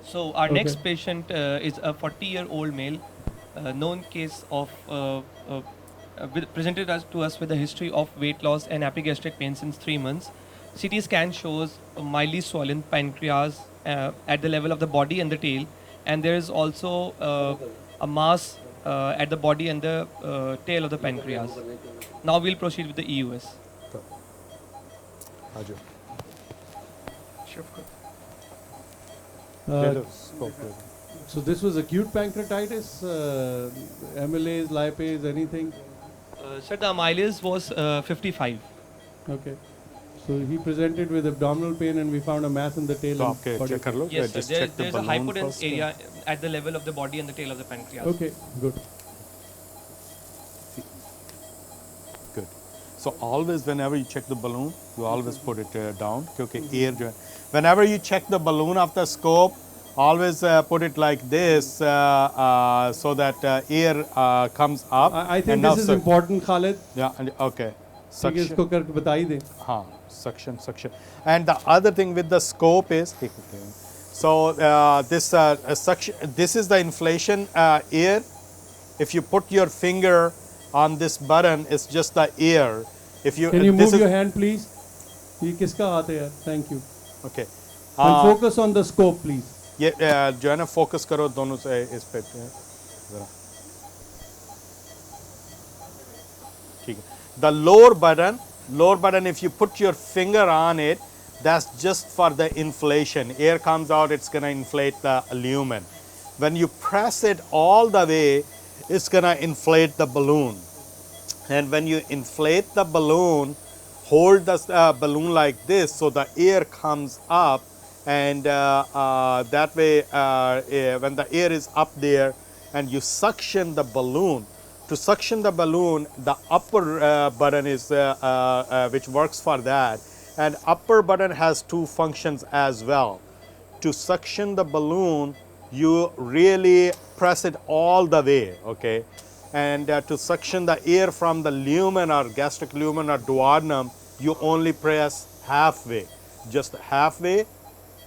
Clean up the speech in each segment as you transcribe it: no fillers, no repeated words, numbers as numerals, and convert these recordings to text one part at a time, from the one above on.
So our next patient is a 40-year-old male, known case of presented to us with a history of weight loss and epigastric pain since 3 months. CT scan shows a mildly swollen pancreas at the level of the body and the tail, and there is also a mass at the body and the tail of the pancreas. Now we'll proceed with the EUS. So this was acute pancreatitis, amylase, lipase, anything? Sir, the amylase was 55. Okay. So he presented with abdominal pain and we found a mass in the tail. तो and आपके body. check कर लो. Yes, sir. Just check the There's a balloon hypodense first. area at the level of the body and the tail of the pancreas. Okay, good. Good. So always whenever you check the balloon, you always put it down. क्योंकि air जो है, whenever you check the balloon of the scope, always put it like this so that air comes up. I think this is important, Khalid. Yeah. And, okay. ठीक है, इसको करके बताई दे. हाँ, suction. And the other thing with the scope is, so this suction, this is the inflation air. If you put your finger on this button, it's just the air. If you Can you move your hand, please? ये किसका हाथ है यार? Thank you. Okay. And focus on the scope, please. ये जो है ना focus करो दोनों से इस पे जरा. ठीक है. The lower button, if you put your finger on it, that's just for the inflation. Air comes out, it's going to inflate the lumen. When you press it all the way, it's going to inflate the balloon. And when you inflate the balloon, hold the balloon like this so the air comes up, and that way when the air is up there and you suction the balloon, to suction the balloon, the upper button is which works for that, and upper button has two functions as well. To suction the balloon, you really press it all the way, okay? And to suction the air from the lumen or gastric lumen or duodenum, you only press halfway, just halfway.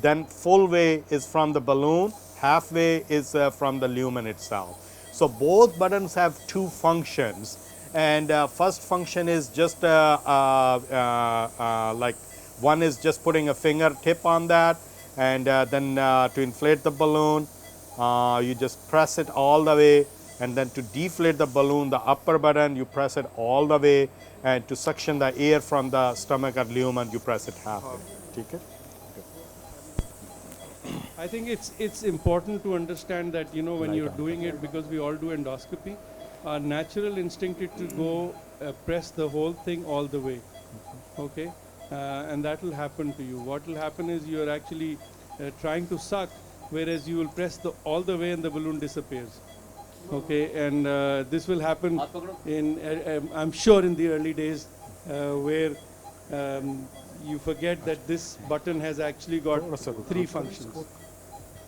Then full way is from the balloon, halfway is from the lumen itself. So both buttons have two functions, and first function is just like one is just putting a fingertip on that, and then to inflate the balloon, you just press it all the way, and then to deflate the balloon, the upper button, you press it all the way, and to suction the air from the stomach or lumen, you press it halfway. Okay? I think it's important to understand that, you know, when you're doing it, because we all do endoscopy, our natural instinct is to go press the whole thing all the way, okay? And that will happen to you. What will happen is you're actually trying to suck, whereas you will press all the way and the balloon disappears, okay? And this will happen in, I'm sure, in the early days where you forget that this button has actually got three functions.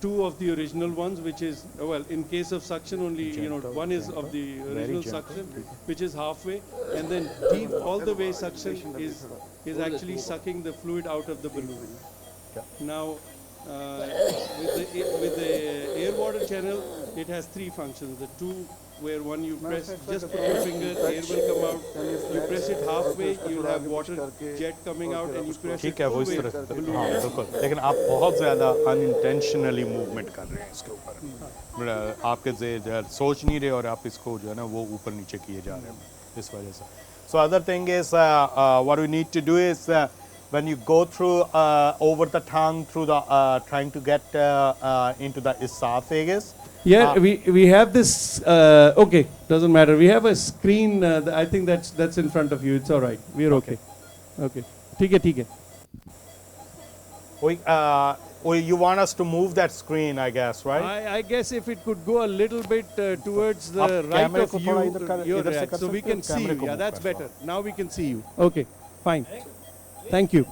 Two of the original ones, which is, well, in case of suction only, you know, one is of the original suction, which is halfway, and then deep all the way suction is actually sucking the fluid out of the balloon. Now, with the air water channel, it has three functions. The two where one you press, just put your finger, air will come out. You press it halfway, you'll have water jet coming out, and you press it full way. हाँ बिल्कुल, लेकिन आप बहुत ज़्यादा unintentionally movement कर रहे हैं इसके ऊपर, आपके सोच नहीं रहे और आप इसको जो है ना वो ऊपर नीचे किए जा रहे हैं इस वजह से. So other thing is what we need to do is when you go through over the tongue through the trying to get into the esophagus. Yeah, we have this. Okay, doesn't matter. We have a screen. I think that's in front of you. It's all right. We're okay. Okay. ठीक है. You want us to move that screen, I guess, right? I guess if it could go a little bit towards the right of you, your rack, so we can see you. Yeah, that's better. Now we can see you. Okay, fine. Thank you.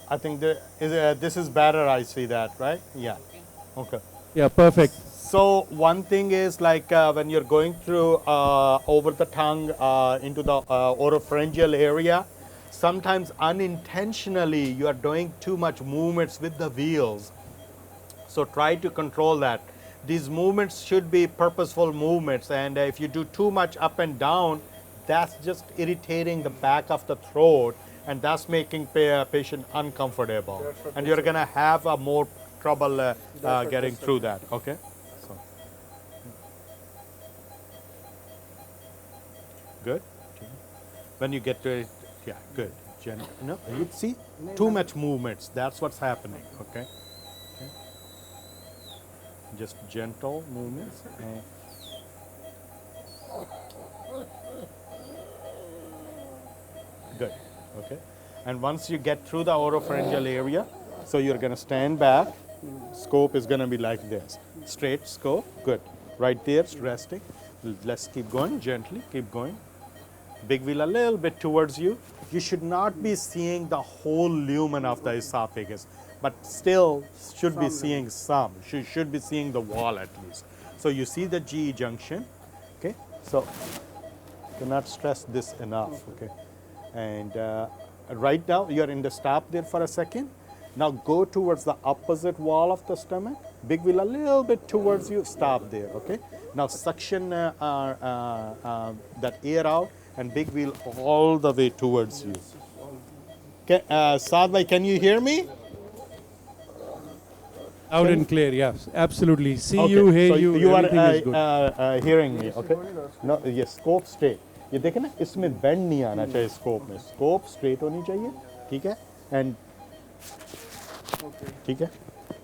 I think this is better. I see that, right? Yeah. Okay. Yeah, perfect. So one thing is like when you're going through over the tongue into the oropharyngeal area, sometimes unintentionally you are doing too much movements with the wheels. So try to control that. These movements should be purposeful movements, and if you do too much up and down, that's just irritating the back of the throat, and that's making patient uncomfortable, and you're gonna have more trouble getting through that. Okay. So good. When you get to it, yeah, good. No, you see too much movements. That's what's happening. Okay. Just gentle movements. Good. Okay. And once you get through the oropharyngeal area, so you're going to stand back. Scope is going to be like this. Straight scope. Good. Right there, resting. Let's keep going gently. Keep going. Big wheel a little bit towards you. You should not be seeing the whole lumen of the esophagus, but still should be seeing some. Should be seeing the wall at least. So you see the GE junction. Okay. So cannot stress this enough. Okay. And right now you're in the stop there for a second. Now go towards the opposite wall of the stomach. Big wheel a little bit towards you. Stop there. Okay. Now suction that air out and big wheel all the way towards you. Okay, Saad bhai, can you hear me? Loud and clear, yes, absolutely. See Okay, you, hear so you, you everything is good. are hearing me, okay? No, ये scope straight. ये देखें ना, इसमें bend नहीं आना चाहिए scope में. Scope straight होनी चाहिए, ठीक है? And ठीक है?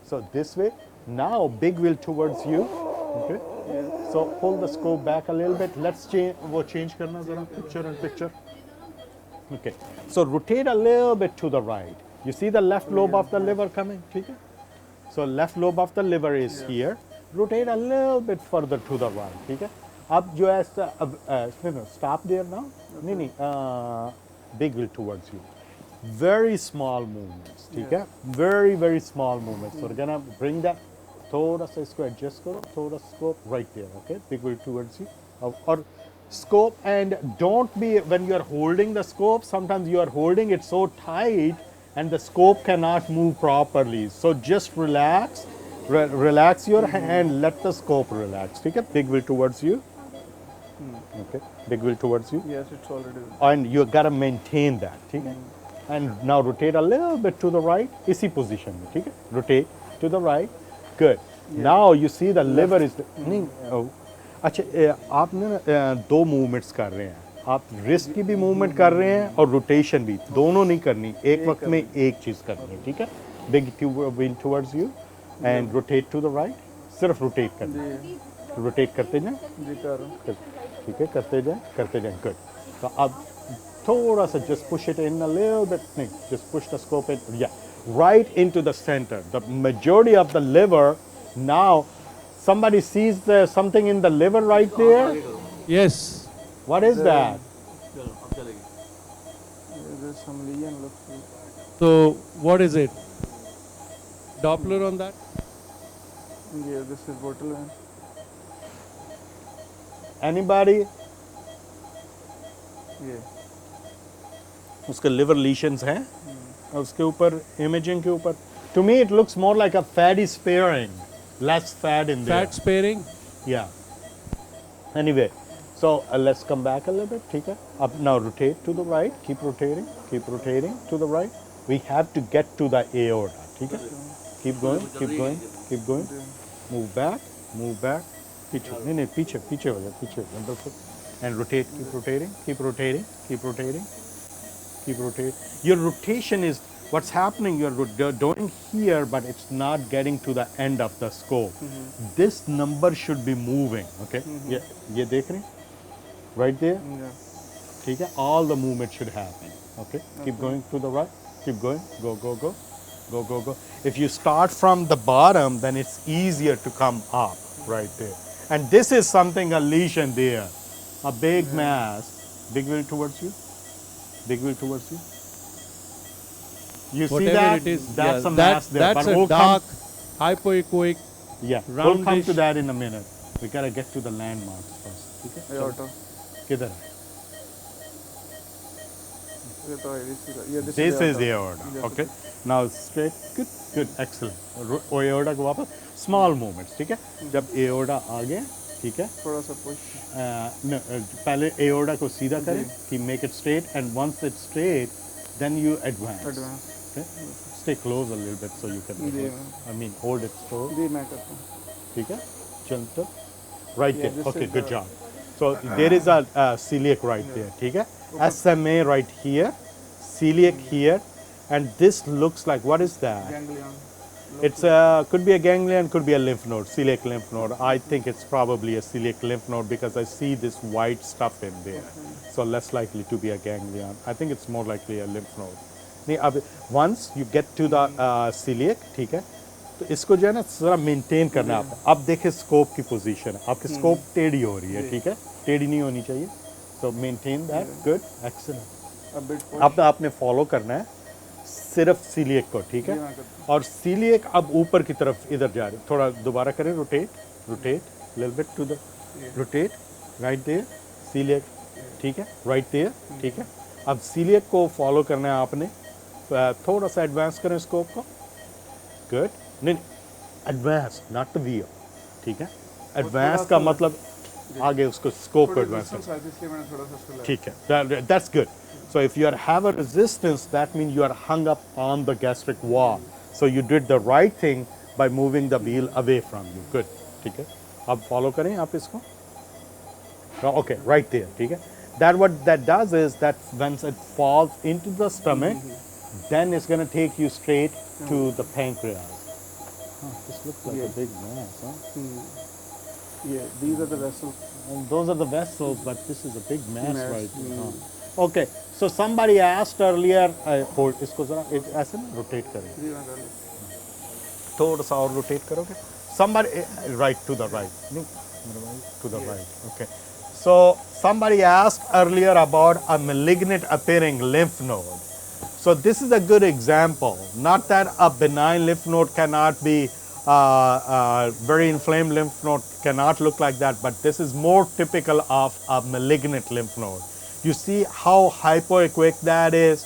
So this way, now big wheel towards you, okay? So pull the scope back a little bit. Let's change. वो change करना ज़रा picture and picture. Okay. So rotate a little bit to the right. You see the left lobe of the liver coming, ठीक है? So left lobe of the liver is here. Rotate a little bit further to the right, ठीक है? अब जो है stop there now. नहीं नहीं big wheel towards you. Very small movements, ठीक है? Very small movements. So we're gonna bring that. थोड़ा सा इसको adjust करो. थोड़ा scope right there, okay? Big wheel towards you. Or scope, and don't be when you are holding the scope. Sometimes you are holding it so tight and the scope cannot move properly. So just relax, relax your hand, let the scope relax. Okay, big wheel towards you. Okay, big wheel towards you. Yes, it's already. And you gotta maintain that. Okay? And now rotate a little bit to the right. इसी position में, ठीक है? Rotate to the right. Good. Now you see the liver is नहीं. अच्छा आपने ना दो movements कर रहे हैं. आप wrist की भी movement कर रहे हैं और rotation भी. दोनों नहीं करनी. एक वक्त में एक चीज़ करनी है, ठीक है? Big wheel towards you and rotate to the right. सिर्फ rotate करना. Rotate करते जाएं. जी कर रहा हूँ. ठीक है, करते जाएं. Good. तो अब थोड़ा सा just push it in a little bit. नहीं, just push the scope in. Yeah, right into the center. The majority of the liver now. Somebody sees something in the liver right there. Yes. What is that? There's some lesion looks like. So what is it? Doppler on that? Yeah, this is bottle vein. Anybody? Yeah. उसके liver lesions हैं और उसके ऊपर imaging के ऊपर. To me, it looks more like a fatty sparing. Less fat in there. Fat sparing? Yeah. Anyway, so let's come back a little bit. ठीक है? Up now, rotate to the right. Keep rotating. Keep rotating to the right. We have to get to the aorta. ठीक है? Keep going. Keep going. Keep going. Move back. Move back. पीछे. नहीं पीछे. पीछे हो जाए. पीछे. Wonderful. And rotate. Keep rotating. Keep rotating. Keep rotating. Keep rotating. Your rotation is. What's happening, you're doing here, but it's not getting to the end of the scope. This number should be moving, okay? ये देख रहे हैं? Right there? Yeah. ठीक है? All the movement should happen, okay? Keep going to the right. Keep going. Go, go, go. Go, go, go. If you start from the bottom, then it's easier to come up right there. And this is something, a lesion there. A big mass. Big wheel towards you. Big wheel towards you. You see whatever that? it is. That's yeah, a mass there. That's but a we'll dark, hypoechoic. yeah, we'll come to roundish- that in a minute. We gotta get to the landmarks first. ठीक है? aorta. किधर है? ये तो IDC का. Yeah, This is the aorta. Yes, Okay. Now straight. Good. Good. Excellent. Aorta को वापस. Small movements. ठीक है? जब aorta आ गया, ठीक है? थोड़ा सा push. No, पहले aorta को सीधा करें. कि make it straight, and once it's straight, then you advance. Advance. Okay? Stay close a little bit so you can. Ji I mean, hold it close. जी मैं करता हूँ. ठीक है? Gentle. Right Yeah, there. this Okay, is good the- job. So there is a celiac right there. ठीक है? SMA right here, celiac here, and this looks like, what is that? Ganglion. It's could be a ganglion, could be a lymph node, celiac lymph node. I think it's probably a celiac lymph node because I see this white stuff in there. So less likely to be a ganglion. I think it's more likely a lymph node. नहीं अब once you get to the celiac, ठीक है? तो इसको जो है ना जरा मेंटेन करना है आपको. अब देखिए स्कोप की पोजीशन. आपकी स्कोप टेढ़ी हो रही है, ठीक है? टेढ़ी नहीं होनी चाहिए. So maintain that. Good, excellent. A bit push. अब आपने फॉलो करना है सिर्फ सीलिएक को, ठीक है? जी, मैं करता और सीलिएक अब ऊपर की तरफ इधर जा रहे. थोड़ा दोबारा करें, rotate little bit to the rotate right there celiac, ठीक है? राइट देयर, ठीक है? अब सीलिएक को फॉलो करना है आपने. थोड़ा सा एडवांस करें स्कोप को. गुड. नहीं, एडवांस नॉट द व्हील, ठीक है? एडवांस का मतलब आगे उसको स्कोप को एडवांस Resistance है, इसलिए मैंने थोड़ा सा उसको ठीक है. That's good. So if you have a resistance, that means you are hung up on the gastric wall. So you did the right thing by moving the wheel away from you. Good. ठीक है. अब follow करें आप इसको. Okay, right there. ठीक है. That what that does is that once it falls into the stomach, then it's going to take you straight to the pancreas. This looks like a big mass, huh? Yeah, these are the vessels. And those are the vessels, but this is a big mass Mass, right here. Okay, so somebody asked earlier, hold इसको जरा ऐसे ना rotate करें. जी मैं कर लेता थोड़ा सा और rotate करोगे. Somebody right to the right. No, to the right. Okay. So somebody asked earlier about a malignant appearing lymph node. So this is a good example. Not that a benign lymph node cannot be very inflamed lymph node cannot look like that, but this is more typical of a malignant lymph node. You see how hypoechoic that is,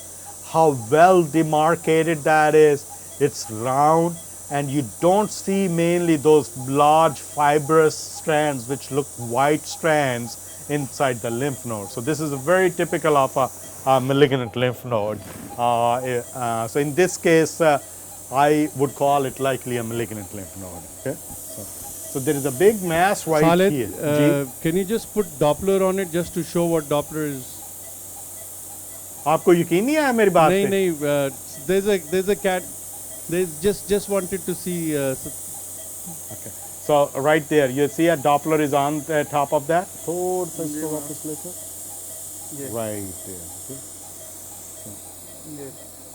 how well demarcated that is. It's round, and you don't see mainly those large fibrous strands which look white strands inside the lymph node. So this is very typical of a malignant lymph node. So in this case, I would call it likely a malignant lymph node. Okay? So there is a big mass right Khaled, here. can you just put Doppler on it just to show what Doppler is? आपको यकीन नहीं आया मेरी बात नहीं पे? नहीं, there's a cat. There's just wanted to see. Okay. So right there, you see a Doppler is on the top of that. थोड़ा सा इसको वापस लेकर. Right there. Okay. हूँ. ये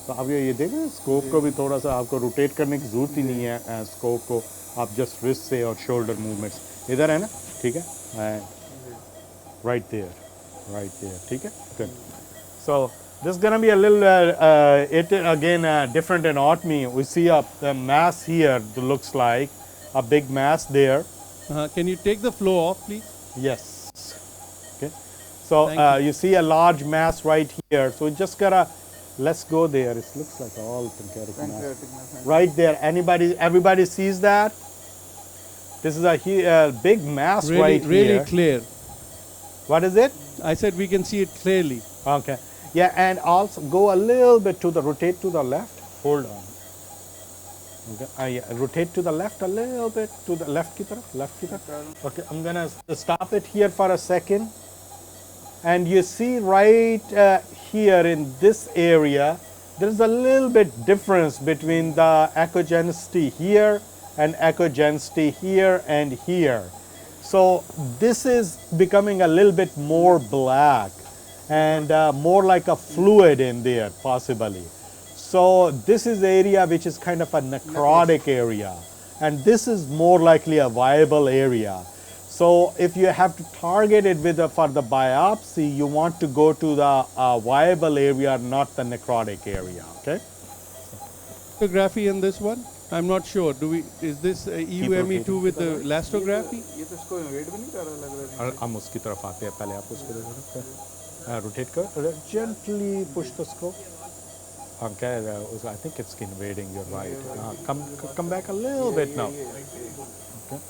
तो अब ये देखें स्कोप को भी थोड़ा सा आपको रोटेट करने की ज़रूरत ही नहीं है. स्कोप को आप जस्ट रिस्ट से और शोल्डर मूवमेंट्स इधर है ना, ठीक है? राइट देयर, ठीक है? Good. So this is going to be a little it again different anatomy. We see a mass here that looks like a big mass there. Can you take the flow off, please? Yes. Okay. So Thank you see a large mass right here. So we just gotta let's go there. It looks like all pancreatic mass. pancreatic mass. Right there. Everybody sees that? This is a big mass right Really here. clear. What is it? I said we can see it clearly. Okay. Yeah, and also go a little bit to the rotate to the left. Hold on. Okay. Yeah, rotate to the left a little bit to the left ki taraf. Okay, I'm gonna stop it here for a second. And you see right here in this area, there's a little bit difference between the echogenicity here and echogenicity here and here. So this is becoming a little bit more black and more like a fluid in there possibly. So this is area which is kind of a necrotic area, and this is more likely a viable area. So if you have to target it with for the biopsy, you want to go to the viable area, not the necrotic area. Okay. elastography in this one? I'm not sure. Do we? Is this EUME2 with the elastography? ये तो इसको wait भी नहीं कर रहा लग रहा है और हम उसकी तरफ आते हैं पहले आप उसको रोटेट कर gently push the scope. Okay, I think it's invading. You're right. Come back a little bit now. Okay.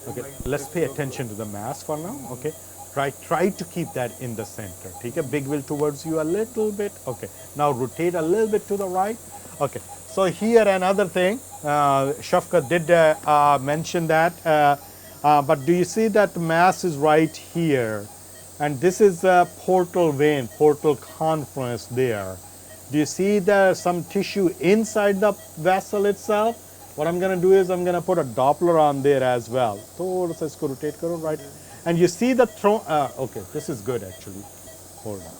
Okay. Let's pay attention to the mass for now. Okay. Try to keep that in the center. Take a big wheel towards you a little bit. Okay. Now rotate a little bit to the right. Okay. So here another thing. Shafqat did mention that. But do you see that the mass is right here? And this is a portal vein, portal conference there. Do you see there's some tissue inside the vessel itself? What I'm going to do is I'm going to put a Doppler on there as well. So let's rotate karo, right? And you see the okay, this is good actually. Hold on.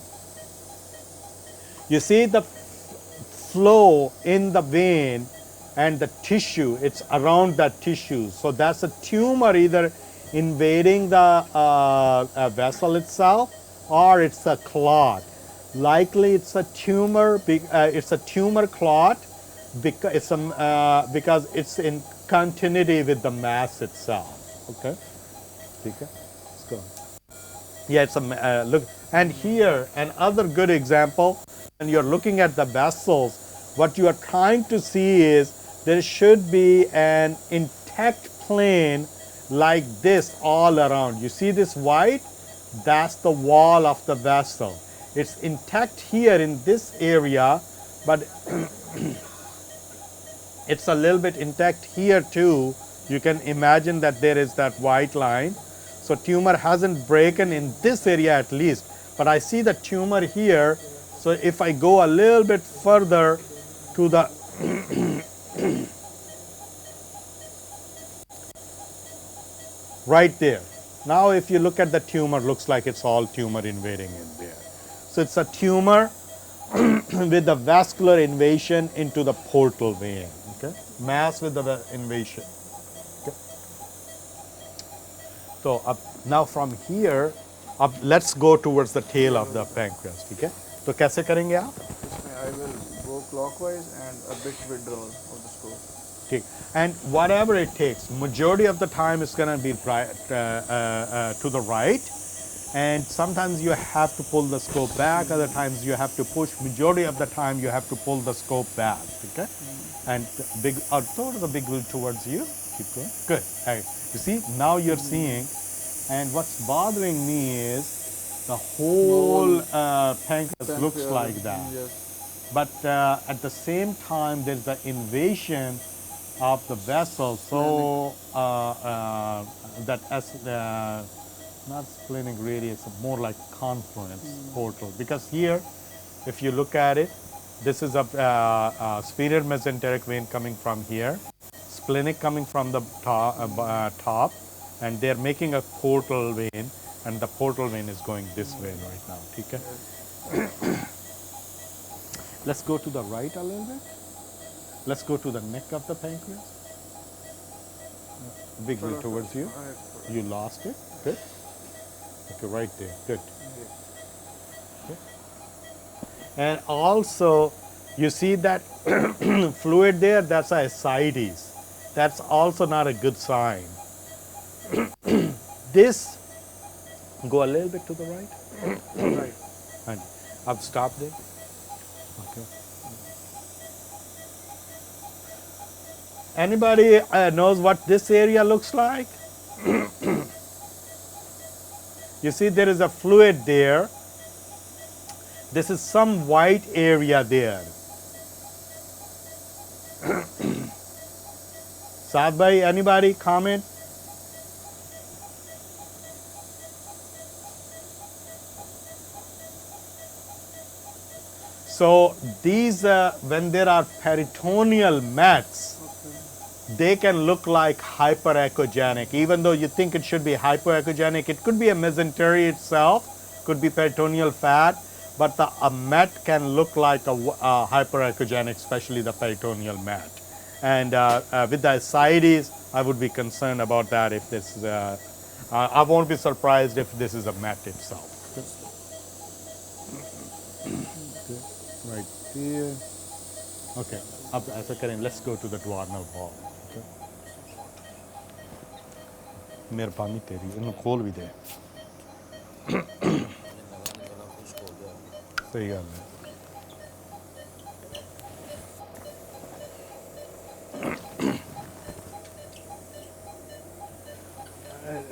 You see the flow in the vein and the tissue, it's around that tissue. So that's a tumor either invading the vessel itself or it's a clot. Likely it's a tumor, it's a tumor clot because it's in continuity with the mass itself. Okay? Let's go. Yeah, it's a look. And here, another good example, when you're looking at the vessels, what you are trying to see is there should be an intact plane like this all around. You see this white? That's the wall of the vessel. It's intact here in this area, but it's a little bit intact here too. You can imagine that there is that white line. So tumor hasn't broken in this area at least, but I see the tumor here. So if I go a little bit further to the right there. Now if you look at the tumor, looks like it's all tumor invading in there. So it's a tumor with the vascular invasion into the portal vein. Okay, mass with the invasion. Okay. So now from here, let's go towards the tail of the pancreas. Okay. तो कैसे करेंगे आप? I will go clockwise and a bit withdrawal of the scope. ठीक. And whatever it takes, majority of the time it's going to be to the right. And sometimes you have to pull the scope back, other times you have to push. Majority of the time you have to pull the scope back, okay? And big, throw the big wheel towards you. Keep going. Good. Right. You see, now you're seeing, and what's bothering me is the whole pancreas looks like that. Yes. But at the same time, there's the invasion of the vessel, so that as not splenic radius, more like confluence portal. Because here, if you look at it, this is a superior mesenteric vein coming from here, splenic coming from the top, and they're making a portal vein, and the portal vein is going this way right now. Okay? Let's go to the right a little bit. Let's go to the neck of the pancreas. Big wheel towards you. You lost it. Good. Okay, right there. Good. Okay. And also, you see that fluid there? That's a ascites. That's also not a good sign. This, go a little bit to the right. Right. And I've stopped it. Okay. Anybody knows what this area looks like? You see there is a fluid there. This is some white area there. Saad bhai, anybody comment? So these, when there are peritoneal mets, they can look like hyperechogenic. Even though you think it should be hypoechogenic, it could be a mesentery itself, could be peritoneal fat, but a met can look like a hyperechogenic, especially the peritoneal met. And with the ascites, I would be concerned about that if this is I won't be surprised if this is a met itself. Right there. Okay. अब ऐसा करें, let's go to the duodenal wall. मेहरबानी तेरी, इन्हें खोल भी दे. सही गल है.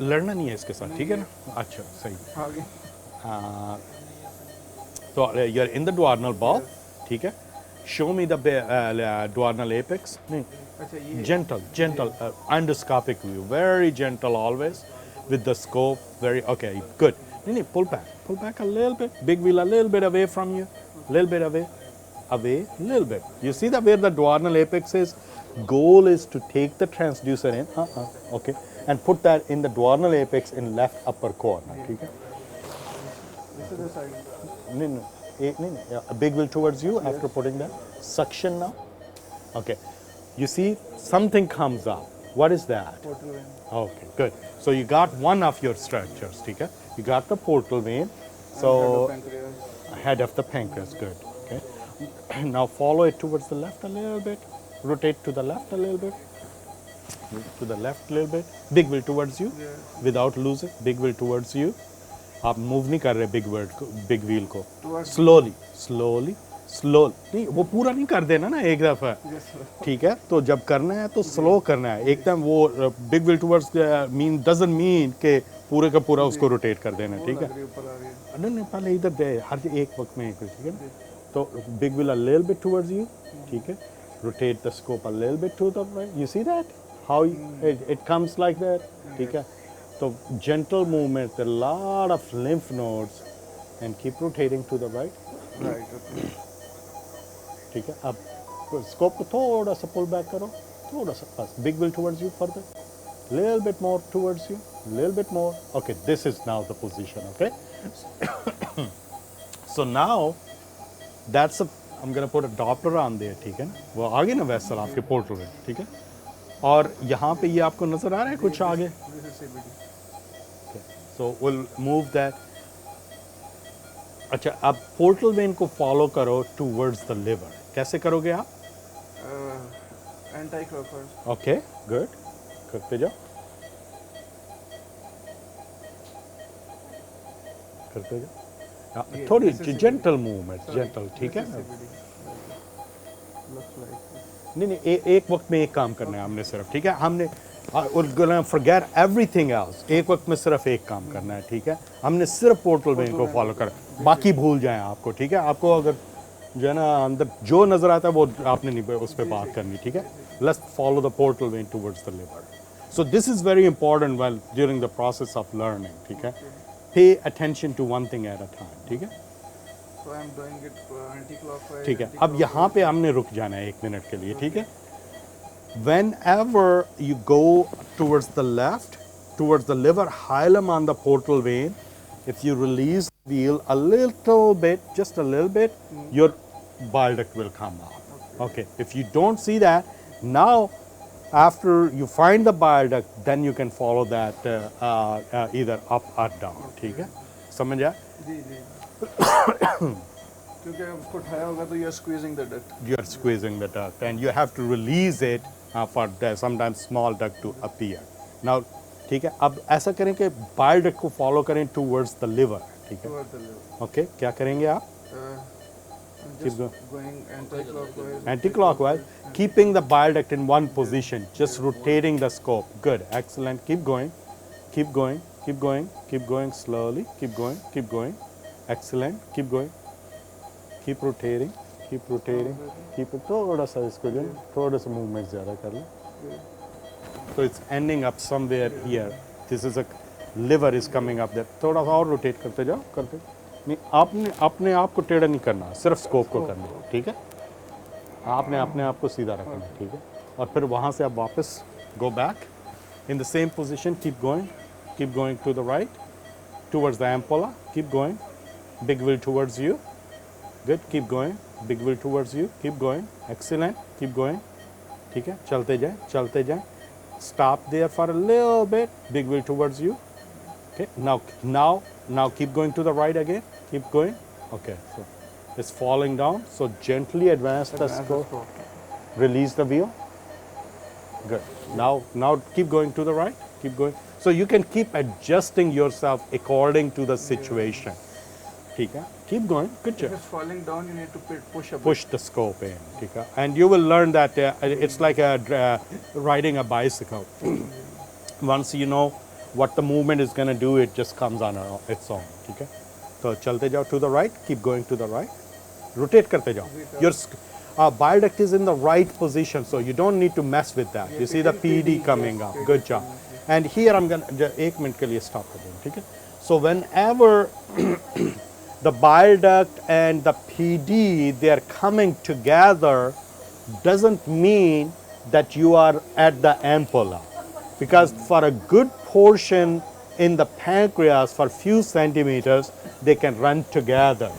लड़ना नहीं है इसके साथ, ठीक है ना? अच्छा, सही. आगे तो you're in the duodenal ball, ठीक है? Show me the duodenal apex. नहीं, अच्छा ये gentle, endoscopic view, very gentle always with the scope. Very okay, good. No, pull back a little bit. Big wheel a little bit away from you, little bit away, little bit. You see that where the duodenal apex is? Goal is to take the transducer in, okay, and put that in the duodenal apex in left upper corner. ठीक है? this is the side. No. A big wheel towards you after putting that. Suction now. Okay. You see something comes up. What is that? Portal vein. Okay, good. So you got one of your structures, ठीक है? You got the portal vein. So Pancreas. head of the pancreas, good. Okay. Now follow it towards the left a little bit. Rotate to the left a little bit. Move to the left a little bit. Big wheel towards you. Yeah. Without losing. Big wheel towards you. आप move नहीं कर रहे big wheel को. Towards slowly नहीं, वो पूरा नहीं कर देना ना एक दफा. yes sir. ठीक है, तो जब करना है तो स्लो करना है एकदम. वो big wheel towards mean doesn't mean के पूरे का पूरा उसको रोटेट कर देना. ठीक है, ऊपर आ रही है. नहीं पहले इधर दे, हर एक वक्त में. ठीक है ना, तो big wheel a little bit towards you. ठीक है, rotate the scope a little bit to the right. You see that how it comes like that. ठीक है, so gentle movement, a lot of lymph nodes, and keep rotating to the right. Right. Okay. ठीक है, अब scope को थोड़ा सा pull back करो, थोड़ा सा बस. Big will towards you further, little bit more towards you, little bit more. Okay, this is now the position. Okay, so now that's a, I'm gonna put a Doppler on there. ठीक है ना, वो आगे ना vessel आपके portal में. ठीक है, और यहाँ पे ये आपको नजर आ रहा है कुछ आगे. This is CBD. So we'll move that. अच्छा, अब पोर्टल वेन को फॉलो करो टूवर्ड्स द लिवर. कैसे करोगे आप? Anti-clockwise. ओके, गुड, करते जाओ, करते जाओ. थोड़ी जेंटल मूवमेंट, जेंटल. ठीक है, CBD. Looks like. नहीं एक वक्त में एक काम करना है हमने सिर्फ. ठीक है, हमने फॉरगेट एवरीथिंग एल्स. एक वक्त में सिर्फ एक काम करना है. ठीक है, हमने सिर्फ पोर्टल वेन को फॉलो कर, बाकी भूल जाएं आपको. ठीक है, आपको अगर जो है ना अंदर जो नजर आता है वो आपने नहीं उस पर बात करनी. ठीक है, let's follow the portal vein towards the liver. So this is very important well during the process of learning. ठीक है, pay attention to one thing at a time. ठीक है, So I'm doing it anti-clockwise. ठीक है. अब यहाँ पे हमने रुक जाना है 1 मिनट के लिए. ठीक है, whenever you go towards the left, towards the liver hilum on the portal vein, if you release the wheel a little bit, just a little bit, your bile duct will come out. Okay, if you don't see that, now after you find the bile duct, then you can follow that either up or down. ठीक है, समझ आया? जी जी. क्योंकि उसको उठाया होगा तो you're squeezing the duct. You are squeezing the duct and you have to release it for the sometimes small duct to appear. Now, ठीक है, अब ऐसा करें कि bile duct को follow करें towards the liver. ठीक है, Towards the liver. okay, क्या करेंगे आप? I'm Keep just going anti-clockwise. Anti-clockwise, keeping the bile duct in one position, just rotating the scope. Good, excellent. Keep going, keep going, keep going, keep going slowly. Keep going, keep going. Excellent. Keep going. Keep rotating. Keep rotating. Keep it. थोड़ा सा इसको जो थोड़ा सा movement ज़्यादा कर लो. So it's ending up somewhere here. This is a liver is coming up there. थोड़ा सा और rotate करते जाओ, करते. नहीं, आपने अपने आप को टेढ़ा नहीं करना, सिर्फ स्कोप को करना है. ठीक है, आपने अपने आप को सीधा रखना है. ठीक है, और फिर वहाँ से आप वापस go back in the same position. Keep going to the right, towards the ampulla. Keep going. Big wheel towards you. Good. Keep going. Big wheel towards you. Keep going. Excellent. Keep going. ठीक है, चलते जाएं. Stop there for a little bit. Big wheel towards you. Okay. Now keep going to the right again. Keep going. Okay. So it's falling down. So gently advance the scope. Release the wheel. Good. Now keep going to the right. Keep going. So you can keep adjusting yourself according to the situation. ठीक है? Keep going. Good If job. it's falling down, you need to push a bit. Push the scope in. ठीक है? And you will learn that it's like riding a bicycle. Once you know what the movement is going to do, it just comes on its own. ठीक है? तो चलते जाओ to the right. Keep going to the right. Rotate करते जाओ. Your bile duct is in the right position, so you don't need to mess with that. You see the PD coming up. Good job. And here I'm going to, एक minute के लिए stop कर दूँ, ठीक है? So whenever the bile duct and the PD, they are coming together, doesn't mean that you are at the ampulla. Because for a good portion in the pancreas, for few centimeters, they can run together.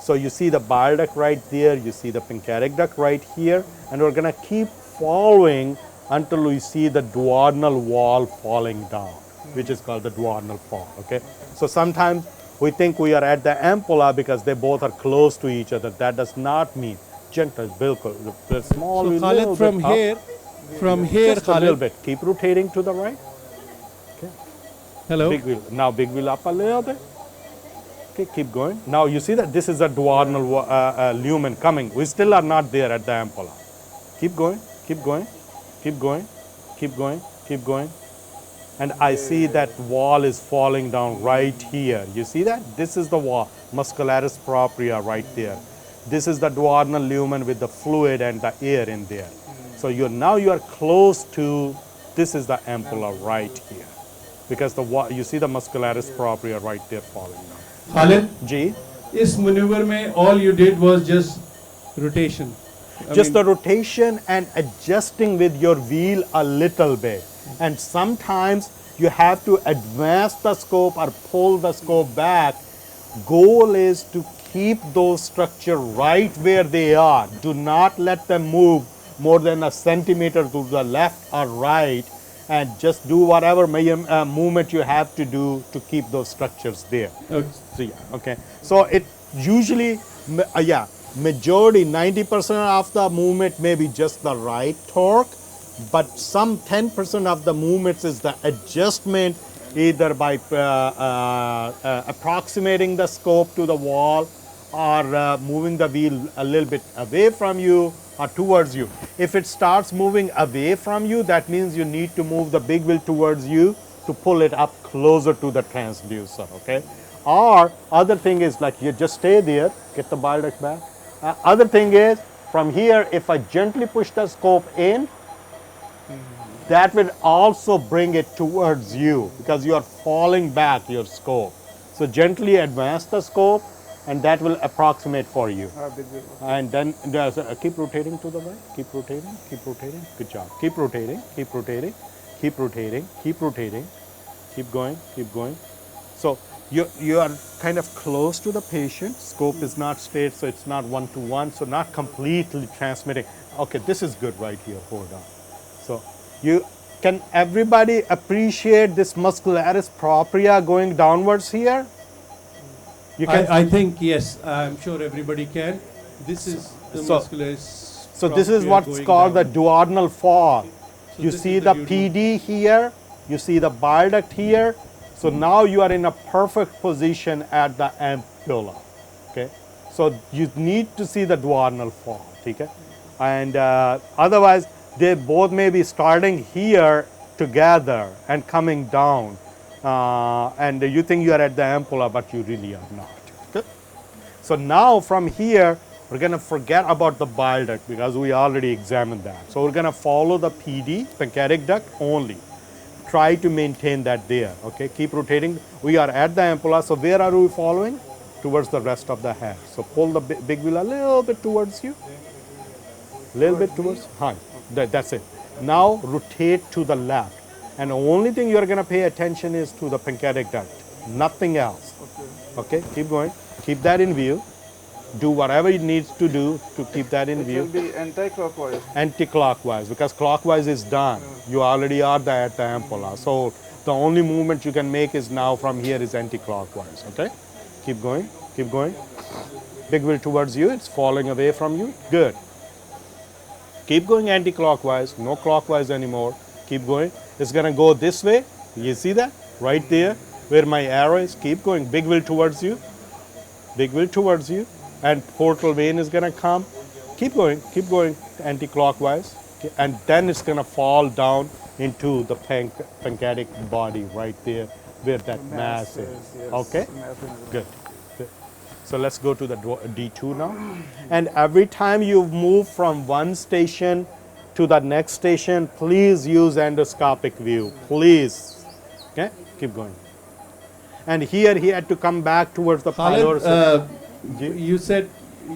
So you see the bile duct right there, you see the pancreatic duct right here, and we're going to keep following until we see the duodenal wall falling down, which is called the duodenal fall, okay? So sometimes we think we are at the ampulla because they both are close to each other. That does not mean gentle, bilkul. The small So little Khalid, bit up. from here, Just a little Khalid. bit. Keep rotating to the right. Hello. Big wheel. Now big wheel up a little bit. Okay, keep going. Now you see that this is a duodenal lumen coming. We still are not there at the ampulla. Keep going, keep going, keep going, keep going, keep going. And I see that wall is falling down right here. You see that? This is the wall, muscularis propria right there. This is the duodenal lumen with the fluid and the air in there. So now you are close to, this is the ampulla right here. Because you see the muscularis propria right there falling down. Khalid, G? इस maneuver में all you did was just rotation. Just the rotation and adjusting with your wheel a little bit. And sometimes you have to advance the scope or pull the scope back. Goal is to keep those structures right where they are. Do not let them move more than a centimeter to the left or right, and just do whatever movement you have to do to keep those structures there. Okay. So, yeah, okay. So it usually, majority, 90% of the movement may be just the right torque, but some 10% of the movements is the adjustment either by approximating the scope to the wall or moving the wheel a little bit away from you or towards you. If it starts moving away from you, that means you need to move the big wheel towards you to pull it up closer to the transducer, okay? Or other thing is like you just stay there, get the bile duct back. Other thing is from here, if I gently push the scope in, that will also bring it towards you because you are falling back your scope. So gently advance the scope and that will approximate for you. And then keep rotating to the right, keep rotating, keep rotating. Good job. Keep rotating, keep rotating, keep rotating, keep rotating, keep going, keep going. So you are kind of close to the patient. Scope is not straight, so it's not one-to-one, so not completely transmitting. Okay, this is good right here. Hold on. So can everybody appreciate this muscularis propria going downwards here? You can. I think yes. I'm sure everybody can. This is the muscularis. So this is what's called the duodenal fall. So you this see is the the PD here. You see the bile duct here. So now you are in a perfect position at the ampulla. Okay. So you need to see the duodenal fall. Okay. And otherwise, they both may be starting here together and coming down. And you think you are at the ampulla, but you really are not. Okay. So now from here, we're going to forget about the bile duct because we already examined that. So we're going to follow the PD, pancreatic duct only. Try to maintain that there. Okay, keep rotating. We are at the ampulla. So where are we following? Towards the rest of the head. So pull the big wheel a little bit towards you. Little bit towards. Hi. That's it. Now rotate to the left. And the only thing you're going to pay attention is to the pancreatic duct. Nothing else. Okay, keep going. Keep that in view. Do whatever it needs to do to keep that in view. It will be anti-clockwise. Anti-clockwise, because clockwise is done. You already are there at the ampulla. So the only movement you can make is now from here is anti-clockwise. Okay? Keep going. Keep going. Big wheel towards you. It's falling away from you. Good. keep going anti-clockwise, no clockwise anymore. Keep going. It's going to go this way. You see that? Right there where my arrow is. Keep going. Big wheel towards you. Big wheel towards you. And portal vein is going to come. Keep going anti-clockwise. Okay, and then it's going to fall down into the pancreatic body right there where that mass is. Yes, Okay? mass is Good. Good. So let's go to the D2 now. And every time you move from one station to the next station, please use endoscopic view. Please. Okay? Keep going. And here he had to come back towards the pylorus. You said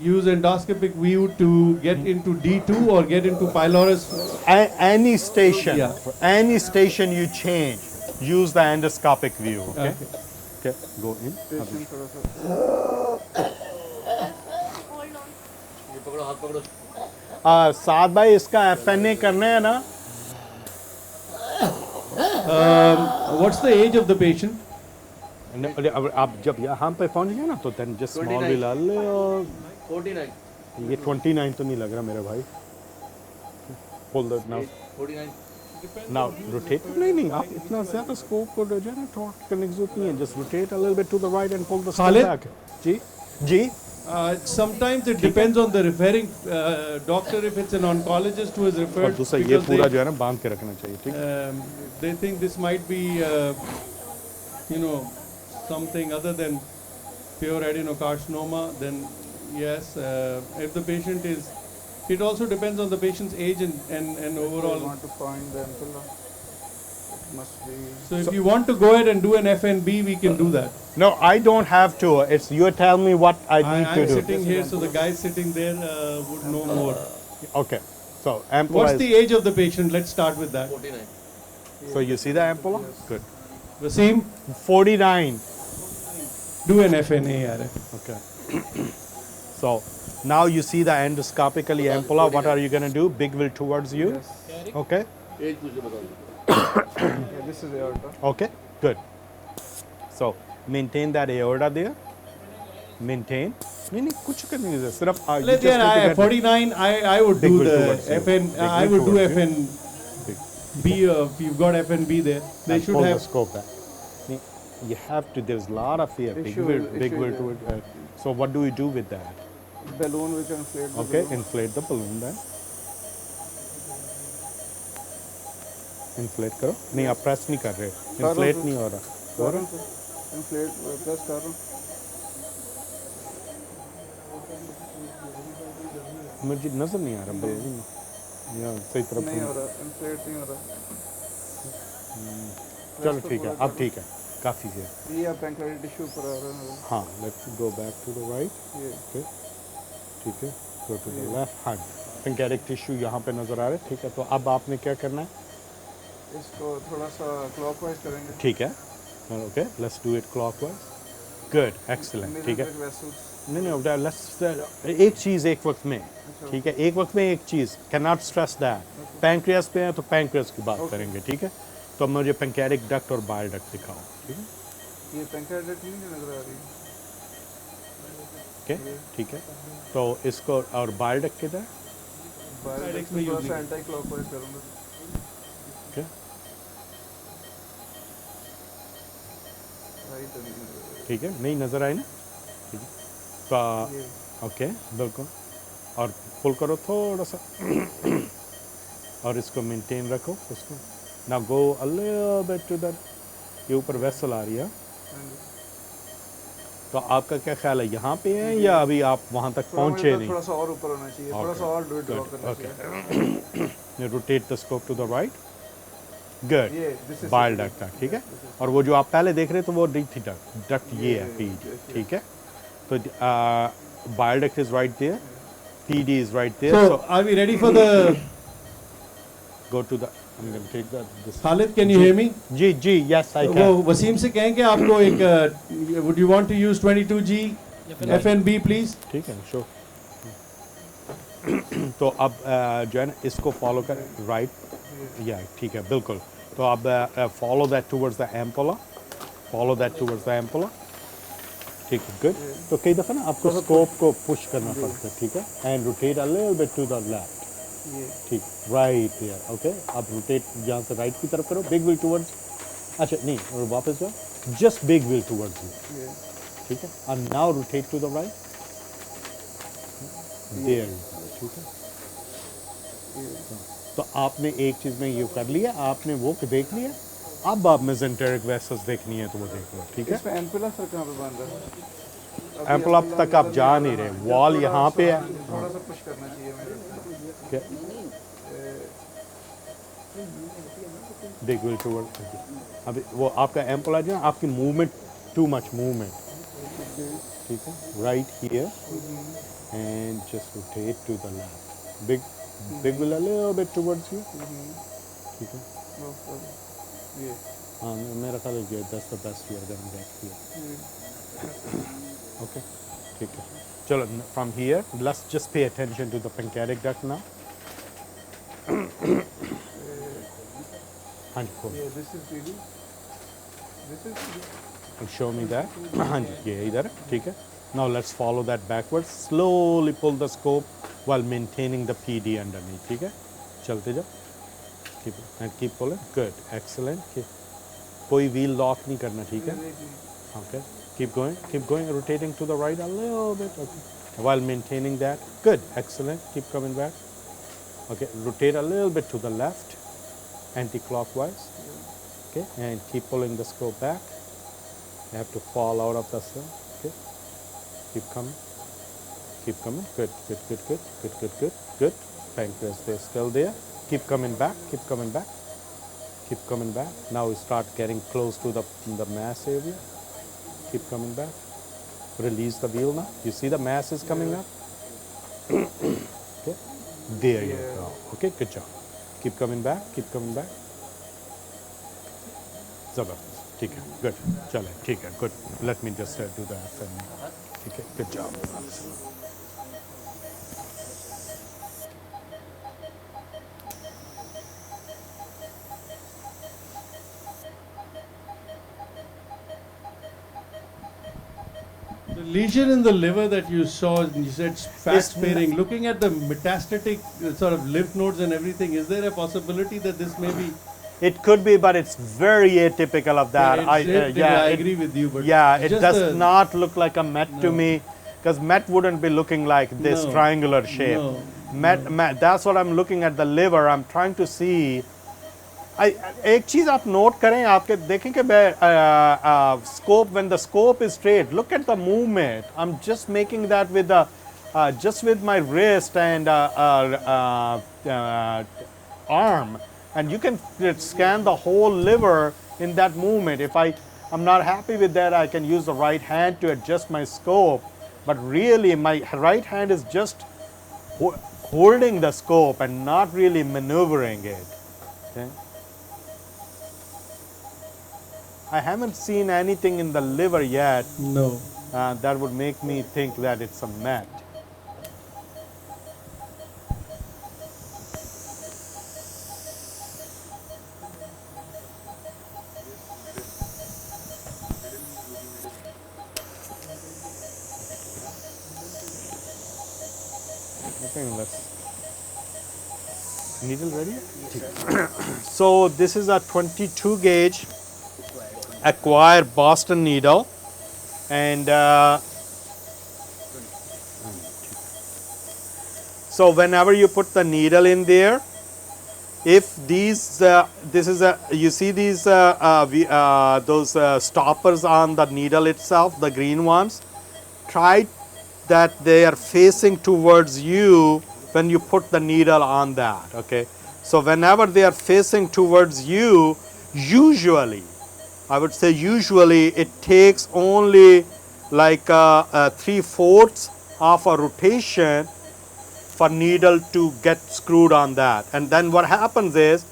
use endoscopic view to get into D2 or get into pylorus. Any station, Yeah. any station you change, use the endoscopic view. Okay? Okay. Go in. patient थोड़ा सा साथ भाई इसका FNA करना है ना. What's the age of the patient? अब आप जब यहाँ पे पहुँच गए ना तो then just small भी ला ले और 49. ये 29 तो नहीं लग रहा मेरे भाई. Hold that now. 49. Now rotate. नहीं आप इतना ज़्यादा scope को जो है ना torque करने की जरूरत नहीं है. Just rotate a little bit to the right and pull the scope Khalid? back. Ji ji. Sometimes it depends on the referring doctor. If it's an oncologist who is और referred, दूसरा ये because पूरा जो है ना बांध के रखना चाहिए. ठीक. they think this might be, something other than pure adenocarcinoma, then yes, if the patient is, it also depends on the patient's age and I overall. want to find the ampulla. It must be So if you want to go ahead and do an FNB, we can do that. No, I don't have to. It's you tell me what I need to I'm do. sitting here, so the guy sitting there would know more. Okay. So ampulla. What's is- the age of the patient? Let's start with that. 49. So you see the ampulla? Good. Wasim, 49. do an FNA. yaar. Okay. So now you see the endoscopically ampulla. What are you going to do? Big will towards you. yes. Okay. Age पूछ के बताओ. Yeah, this is aorta. Okay. Good. So maintain that aorta there. Maintain. नहीं कुछ करने की जरूरत सिर्फ you Let's just need to say get 49. I would Big do will the towards you. FN. Big I will would do towards you. FNB. If you've got FNB there, they and should pull the have. scope back. नहीं, you have to. There's a lot of fear. Big Issue- will, big issue will there. toward. So what do we do with that? Balloon which inflate the Okay, balloon. inflate the balloon then. Inflate करो. नहीं आप press नहीं कर रहे. रहा Inflate हूँ। नहीं हो रहा. कर रहा हूँ sir. Inflate press कर रहा हूँ. मुझे नजर नहीं आ रहा भाई. यहाँ सही तरफ. नहीं हो रहा. Inflate नहीं हो रहा. चलो ठीक है. अब ठीक है. काफी है. ये आप pancreatic tissue पर आ रहा है. हाँ. Let's go back to the right. ये Okay. ठीक है. Go to the left. हाँ. Pancreatic tissue यहाँ पे नजर आ रहा है. ठीक है. तो अब आपने क्या करना है? इसको थोड़ा सा clockwise करेंगे. ठीक है. Okay. Let's do it clockwise. Good. Excellent. ठीक है. Mesothelial vessels. नहीं नहीं let's एक चीज़ एक वक्त में. ठीक है. एक वक्त में एक चीज़. Cannot stress that. Pancreas पे है तो pancreas की बात करेंगे. ठीक है. तो मुझे pancreatic duct और bile duct दिखाओ. ठीक है. ये pancreatic नहीं नजर आ रही. ओके. ठीक है. तो इसको और bile duct किधर है? Bile में थोड़ा use सा anti clockwise करूँगा. ओके. Right and ठीक है. नहीं नज़र आई ना. ठीक है. तो ये ओके. बिल्कुल. और पुल करो थोड़ा सा. और इसको मेंटेन रखो उसको. Now go a little bit to that. ये ऊपर वेसल आ रही है. तो आपका क्या ख्याल है यहाँ पे है या अभी आप वहाँ तक पहुँचे नहीं? थोड़ा सा और ऊपर होना चाहिए. थोड़ा सा और ड्रॉ करना चाहिए. You rotate the scope to the right. Good. ये this is Bile duct का. ठीक है. और वो जो आप पहले देख रहे थे वो DT duct. Duct ये है PD. ठीक है. तो bile duct is right there. PD is right there. So are we ready for the? Go to the. I'm going to take that. This. Khalid, can you hear me? Ji ji. Yes I वो can. Wasim से कहेंगे आपको एक. Would you want to use 22G FNB, please? ठीक है. Sure. तो अब जो है ना इसको फॉलो कर राइट या ठीक है बिल्कुल. तो अब follow that towards the ampulla. Follow that towards the ampulla. ठीक है. गुड. तो कई दफ़ा ना आपको स्कोप को पुश करना पड़ता है. ठीक है. And rotate a little bit to the left. ये ठीक, राइट देयर, ओके। अब रोटेट यहाँ से राइट की तरफ करो, बिग व्हील टुवर्ड्स, अच्छा नहीं, और वापस जाओ, just big wheel towards you, ये ठीक है। And now rotate to the right, there, ठीक है। ये तो आपने एक चीज़ में ये कर लिया, आपने वो देख लिया, अब आप मेसेंटेरिक वेसल्स देखनी है तो वो देख लो, ठीक है। इसमें एम्पुला सर कहाँ पे बन रहा है? अभी एम्पल एम्पुला तक आप नज़र जा आ नहीं रहा। रहे, जब वॉल थोड़ा यहाँ सा- पे है, थोड़ा सा पुश करना चाहिए मेरे को। ठीक है। बिग व्हील टुवर्ड, अभी वो आपका एम्पल जो है, आपकी मूवमेंट, टू मच मूवमेंट, ठीक है। Right here and just rotate to the left, big wheel a little bit towards you, ठीक है। No problem. ये हाँ, मेरा ख्याल है that's the best we are going back here, okay, ठीक है। चलो, from here let's just pay attention to the pancreatic duct now. हाँ जी, खोलो। ये this is PD. This is PD. And show me that. हाँ जी, ये इधर है, ठीक है। Now let's follow that backwards. Slowly pull the scope while maintaining the PD underneath, ठीक है। चलते जाओ, keep and keep pulling. Good, excellent. कोई wheel lock नहीं करना, ठीक है। Okay, keep going, rotating to the right a little bit, okay. While maintaining that. Good, excellent. Keep coming back. Okay, rotate a little bit to the left, anti-clockwise. Okay, and keep pulling the scope back. You have to fall out of the cell. Okay, keep coming. Good, good, good, good, good, good, good, good. Pancreas, they're still there. Keep coming back. Keep coming back. Keep coming back. Now we start getting close to the mass area. Keep coming back. Release the wheel now. You see the mass is coming up. Okay, there you go. Okay, good job. Keep coming back. Keep coming back. Zabardast. ठीक है, good. चले, ठीक है, good. Let me just do the FN. ठीक है, good job. The lesion in the liver that you saw, you said fat It's sparing. Looking at the metastatic sort of lymph nodes and everything, is there a possibility that this may be? It could be, but it's very atypical of that. I agree with you, but yeah, it just does not look like a Met to me, because Met wouldn't be looking like this No. triangular shape. No. Met, that's what I'm looking at the liver. I'm trying to see. एक चीज आप note करें, आपके देखें कि scope, when the scope is straight, look at the movement. I'm just making that with the just with my wrist and arm, and you can scan the whole liver in that movement. If I'm not happy with that, I can use the right hand to adjust my scope, but really my right hand is just holding the scope and not really maneuvering it. Okay? I haven't seen anything in the liver yet No. that would make me think that it's a Met. Okay, let's. Needle ready? So this is a 22 gauge acquire Boston needle, and so whenever you put the needle in there, if these this is a, you see these those stoppers on the needle itself, the green ones, try that they are facing towards you when you put the needle on that. Okay, so whenever they are facing towards you, usually, I would say usually it takes only like 3/4 of a rotation for needle to get screwed on that. And then what happens is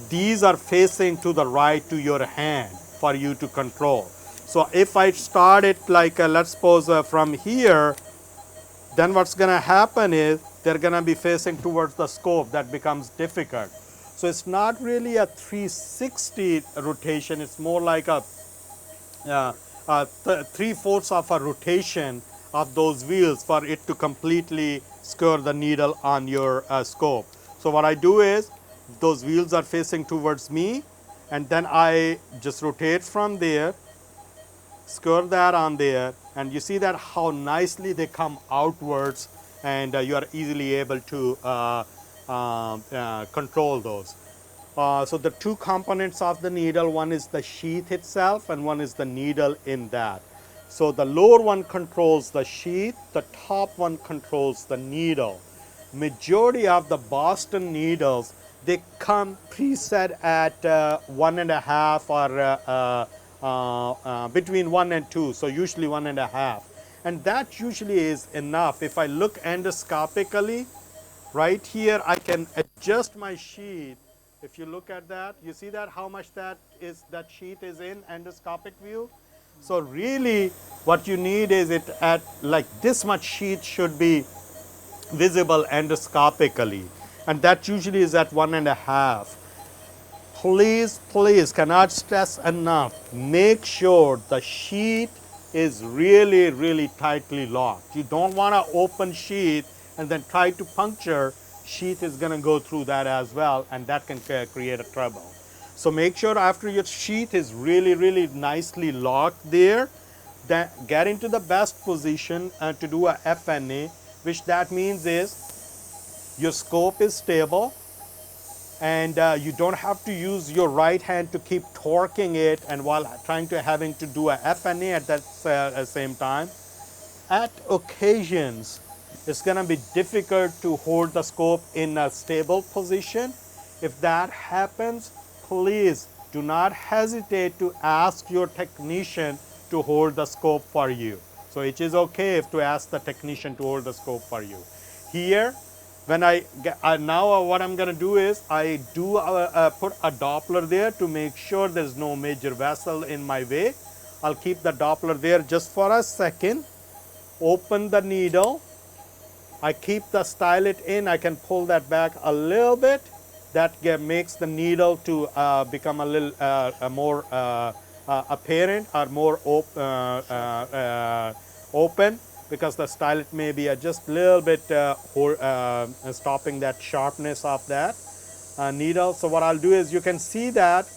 these are facing to the right to your hand for you to control. So if I start it like let's suppose from here, then what's going to happen is they're going to be facing towards the scope. That becomes difficult. So it's not really a 360 rotation, it's more like a 3/4 of a rotation of those wheels for it to completely skewer the needle on your scope. So what I do is, those wheels are facing towards me, and then I just rotate from there, score that on there, and you see that how nicely they come outwards, and you are easily able to control those. So the two components of the needle, one is the sheath itself and one is the needle in that. So the lower one controls the sheath, the top one controls the needle. Majority of the Boston needles, they come preset at 1.5 or between 1 and 2, so usually 1.5. And that usually is enough. If I look endoscopically, right here I can adjust my sheath. If you look at that, you see that how much that sheath is in endoscopic view. So really what you need is it at like this much sheath should be visible endoscopically, and that usually is at 1.5. Please cannot stress enough, make sure the sheath is really tightly locked. You don't want to open sheath and then try to puncture. Sheath is going to go through that as well, and that can create a trouble. So make sure after your sheath is really nicely locked there, then get into the best position to do a FNA, which that means is your scope is stable, and you don't have to use your right hand to keep torquing it and while having to do a FNA at that same time. At occasions, it's going to be difficult to hold the scope in a stable position. If that happens, please do not hesitate to ask your technician to hold the scope for you. So it is okay if to ask the technician to hold the scope for you. Here, when now what I'm going to do is I do put a Doppler there to make sure there's no major vessel in my way. I'll keep the Doppler there just for a second. Open the needle. I keep the stylet in. I can pull that back a little bit. That makes the needle to become a little more apparent or more open, because the stylet may be just a little bit stopping that sharpness of that needle. So what I'll do is you can see that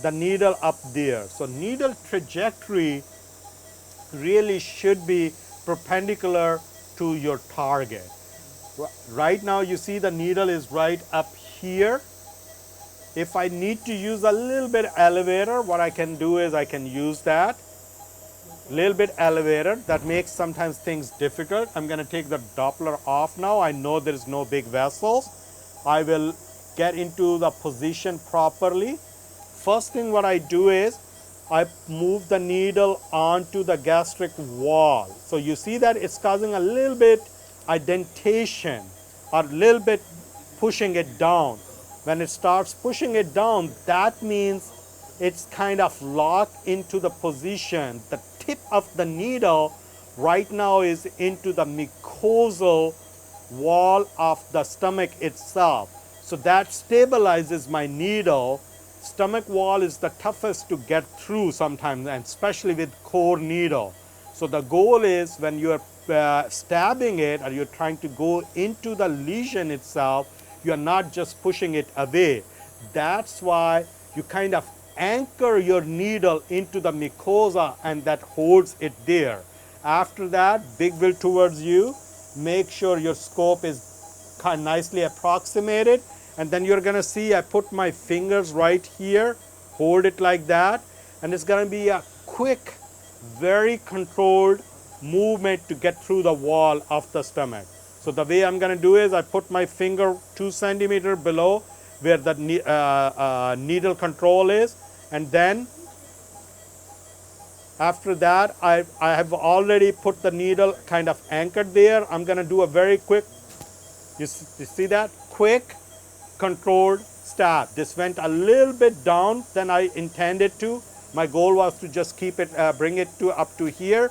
the needle up there. So needle trajectory really should be perpendicular to your target. Right now you see the needle is right up here. If I need to use a little bit elevator, what I can do is I can use that little bit elevator. That makes sometimes things difficult. I'm going to take the Doppler off now. I know there is no big vessels. I will get into the position properly. First thing what I do is I move the needle onto the gastric wall. So you see that it's causing a little bit indentation or a little bit pushing it down. When it starts pushing it down, that means it's kind of locked into the position. The tip of the needle right now is into the mucosal wall of the stomach itself. So that stabilizes my needle. Stomach wall is the toughest to get through sometimes, and especially with core needle. So the goal is when you're stabbing it or you're trying to go into the lesion itself, you're not just pushing it away. That's why you kind of anchor your needle into the mucosa, and that holds it there. After that, big wheel towards you. Make sure your scope is kind of nicely approximated, and then you're going to see I put my fingers right here, hold it like that, and it's going to be a quick, very controlled movement to get through the wall of the stomach. So the way I'm going to do is I put my finger 2 centimeters below where the needle control is, and then after that I have already put the needle kind of anchored there. I'm going to do a very quick, you see that, quick controlled stab. This went a little bit down than I intended to. My goal was to just keep it, bring it to up to here.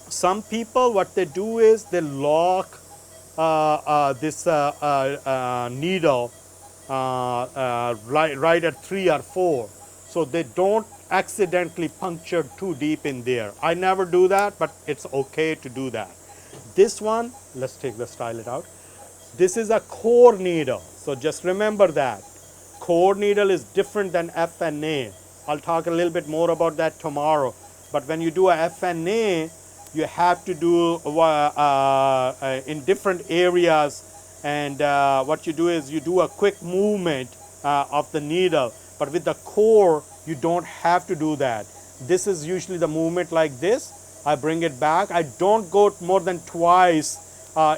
Some people, what they do is they lock this needle right at 3 or 4, so they don't accidentally puncture too deep in there. I never do that, but it's okay to do that. This one, let's take the stylet out. This is a core needle. So just remember that. Core needle is different than FNA. I'll talk a little bit more about that tomorrow. But when you do a FNA, you have to do in different areas, and what you do is you do a quick movement of the needle. But with the core, you don't have to do that. This is usually the movement like this. I bring it back. I don't go more than twice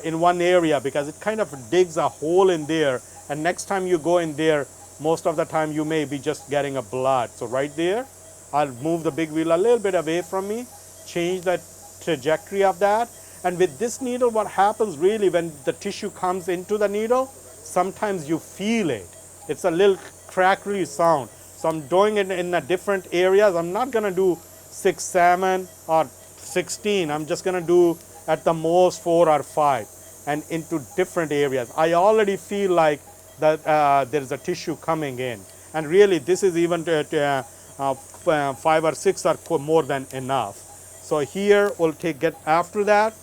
in one area because it kind of digs a hole in there. And next time you go in there, most of the time you may be just getting a blood. So right there, I'll move the big wheel a little bit away from me, change the trajectory of that. And with this needle, what happens really when the tissue comes into the needle, sometimes you feel it. It's a little crackly sound. So I'm doing it in a different areas. I'm not gonna do 6, 7 or 16. I'm just gonna do at the most 4 or 5 and into different areas. I already feel like that there's a tissue coming in. And really this is even 5 or 6 are more than enough. So here we'll get after that,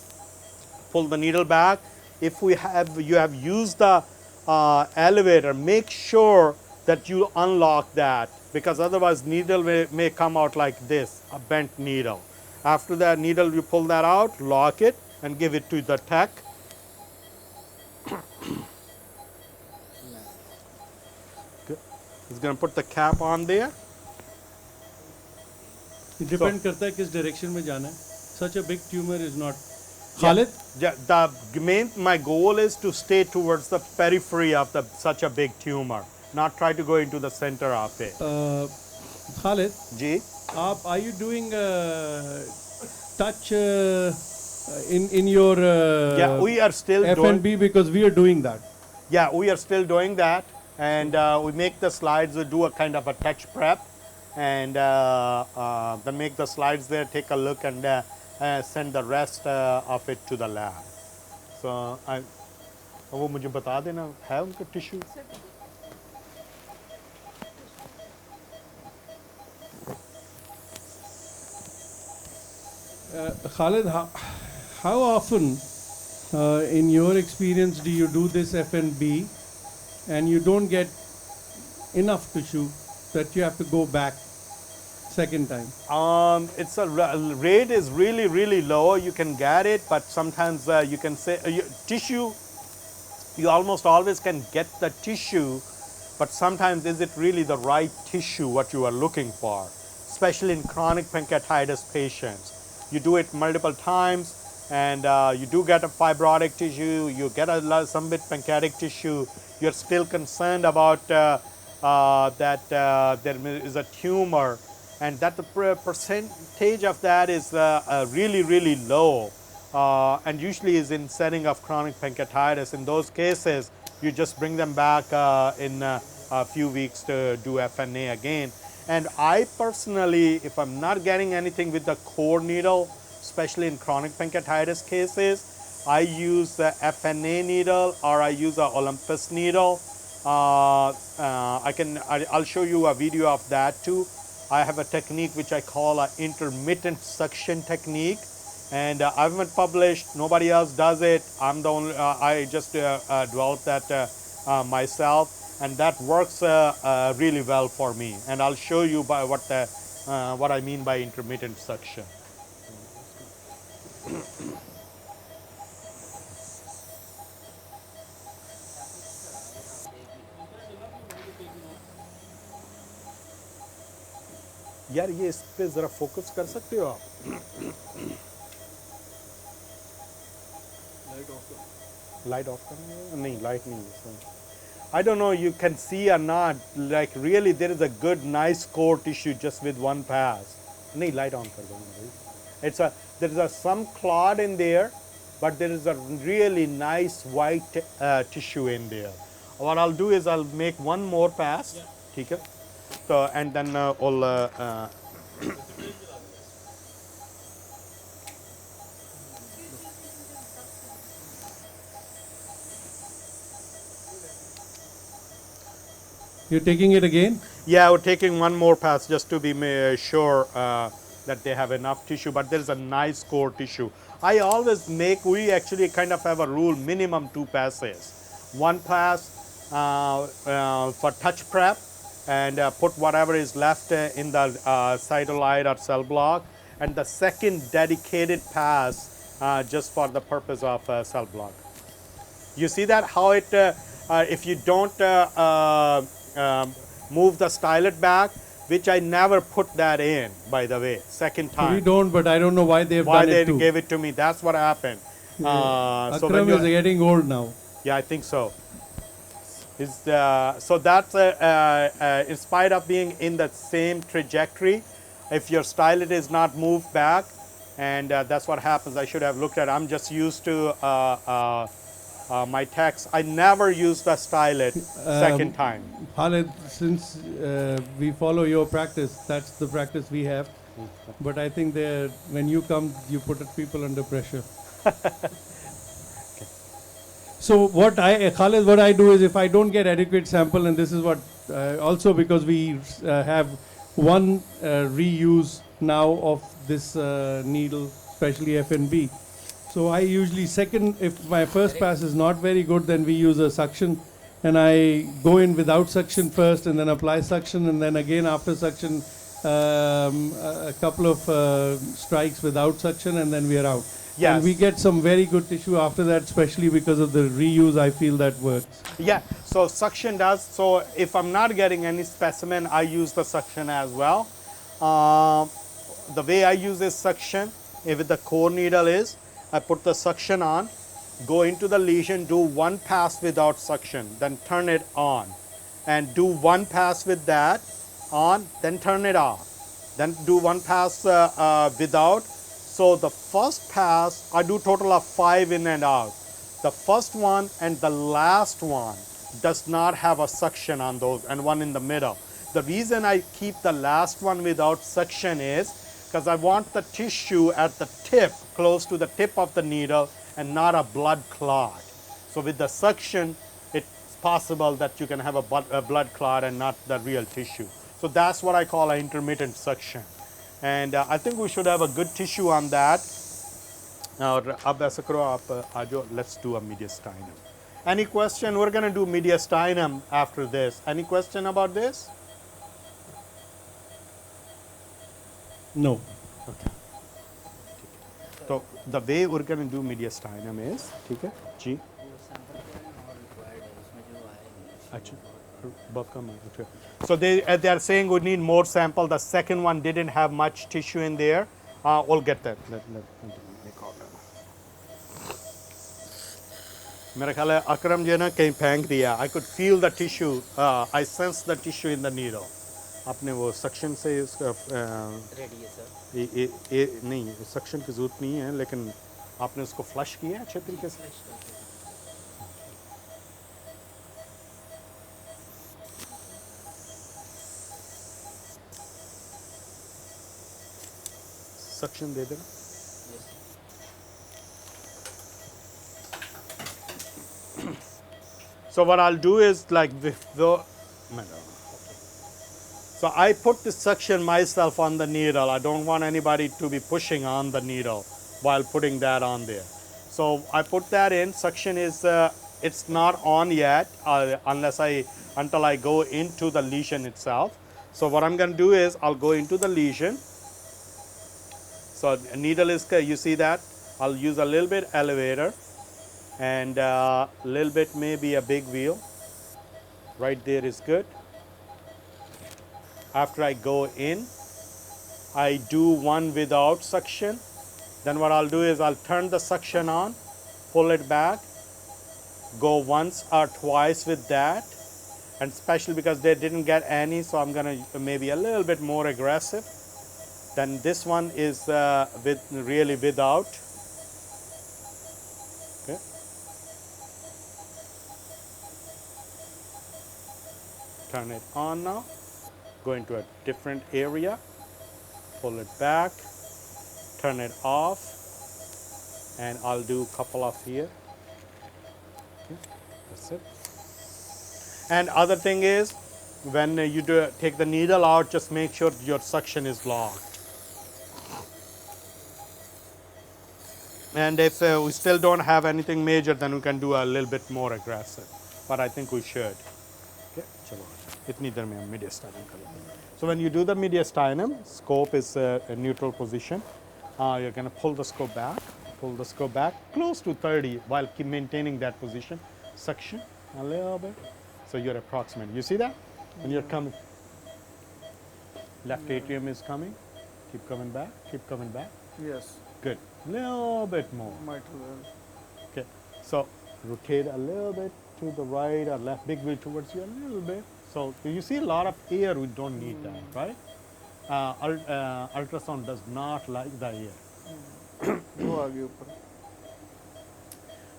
pull the needle back. If you have used the elevator, make sure that you unlock that, because otherwise needle may come out like this, a bent needle. After that needle, you pull that out, lock it, and give it to the tech. Good. He's going to put the cap on there. Depend करता है किस direction में जाना है. Such a big tumor is not. Khalid? Yeah, my goal is to stay towards the periphery of such a big tumor, not try to go into the center of it. Khalid, Ji? are you doing touch in your Yeah, we are still doing. F&B, because we are doing that. Yeah, we are still doing that, and we make the slides. We do a kind of a touch prep, and then make the slides there, take a look, and send the rest of it to the lab. So वो मुझे बता देना है उनका tissue. Khalid, how often in your experience do you do this F&B and you don't get enough tissue that you have to go back second time? It's a rate is really low. You can get it, but sometimes you can say tissue. You almost always can get the tissue, but sometimes is it really the right tissue what you are looking for, especially in chronic pancreatitis patients. You do it multiple times, and you do get a fibrotic tissue. You get some bit pancreatic tissue. You're still concerned about that there is a tumor, and that the percentage of that is really low, and usually is in setting of chronic pancreatitis. In those cases, you just bring them back in a few weeks to do FNA again. And I personally, if I'm not getting anything with the core needle, especially in chronic pancreatitis cases, I use the FNA needle or I use a Olympus needle. I'll show you a video of that too. I have a technique which I call an intermittent suction technique, and I haven't published. Nobody else does it. I'm the only. I just developed that myself, and that works really well for me. And I'll show you by what I mean by intermittent suction. यार ये इस पे जरा focus कर सकते हो आप? Light of करना नहीं, लाइट नहीं है. I don't know you can see or not, like really there is a good nice core tissue just with one pass. नहीं, light on कर दो. It's there is some clot in there, but there is a really nice white tissue in there. What I'll do is I'll make one more pass. ठीक है? So and then I'll You're taking it again? Yeah, we're taking one more pass just to be sure that they have enough tissue, but there's a nice core tissue. I always we actually kind of have a rule, minimum 2 passes. one pass for touch prep, and put whatever is left in the cytolite or cell block, and the second dedicated pass just for the purpose of cell block. You see that how it, if you don't move the stylet back, which I never put that in, by the way, second So we time. don't, but I don't know why they've Why done they it too. gave it to me, that's what happened. So when Akram is you, getting old now. yeah, I think so. So that's in spite of being in the same trajectory, if your stylet is not moved back, and that's what happens. I should have looked at. I'm just used to my text. I never use the stylet second time. Khalid, since we follow your practice, that's the practice we have. But I think when you come, you put people under pressure. So Khalid, what I do is if I don't get adequate sample, and this is what, also because we have one reuse now of this needle, especially FNB. So I usually if my first pass is not very good, then we use a suction, and I go in without suction first, and then apply suction, and then again after suction, a couple of strikes without suction, and then we are out. Yes. And we get some very good tissue after that, especially because of the reuse. I feel that works. Yeah, so suction does. So if I'm not getting any specimen, I use the suction as well. The way I use this suction, with the core needle is, I put the suction on, go into the lesion, do one pass without suction, then turn it on, and do one pass with that on, then turn it off, then do one pass without. So the first pass, I do total of 5 in and out. The first one and the last one does not have a suction on those, and one in the middle. The reason I keep the last one without suction is because I want the tissue at the tip, close to the tip of the needle, and not a blood clot. So with the suction, it's possible that you can have a blood clot and not the real tissue. So that's what I call an intermittent suction. And I think we should have a good tissue on that. Now, let's do a mediastinum. Any question? We're going to do mediastinum after this. Any question about this? No. Okay. So the way we're going to do mediastinum is, okay, G. So they are saying we need more sample. The second one didn't have much tissue in there. We'll get that. मेरा ख्याल है अकरम जो है ना कहीं फेंक दिया. I could feel the tissue. I sense the tissue in the needle. आपने वो suction से उसका रेडी है सर. नहीं suction की जरूरत नहीं है, लेकिन आपने उसको flush किया अच्छे तरीके से. Suction दे देना. So what I'll do is like so I put the suction myself on the needle. I don't want anybody to be pushing on the needle while putting that on there. So I put that in. Suction is it's not on yet until I go into the lesion itself. So what I'm going to do is I'll go into the lesion. So needle is, you see that? I'll use a little bit elevator and a little bit maybe a big wheel. Right there is good. After I go in, I do one without suction. Then what I'll do is I'll turn the suction on, pull it back, go once or twice with that. And especially because they didn't get any, so I'm gonna maybe a little bit more aggressive. Then this one is really without. Okay. Turn it on now. Go into a different area. Pull it back. Turn it off. And I'll do a couple of here. Okay. That's it. And other thing is, when you take the needle out, just make sure your suction is locked. And if we still don't have anything major, then we can do a little bit more aggressive. but I think we should. Okay, chalo. Itni der mein hum mediastinum kar lete hain. So when you do the mediastinum, scope is a neutral position. You're going to pull the scope back close to 30 while keep maintaining that position. Suction a little bit. So you're approximate. You see that? When you're coming, left atrium is coming. Keep coming back. Keep coming back. Yes. Good. Little bit more. Mitral valve. Okay. So rotate a little bit to the right or left. Big wheel towards you a little bit. So you see a lot of air. We don't need that, right? Ultrasound does not like the air. वो आगे ऊपर.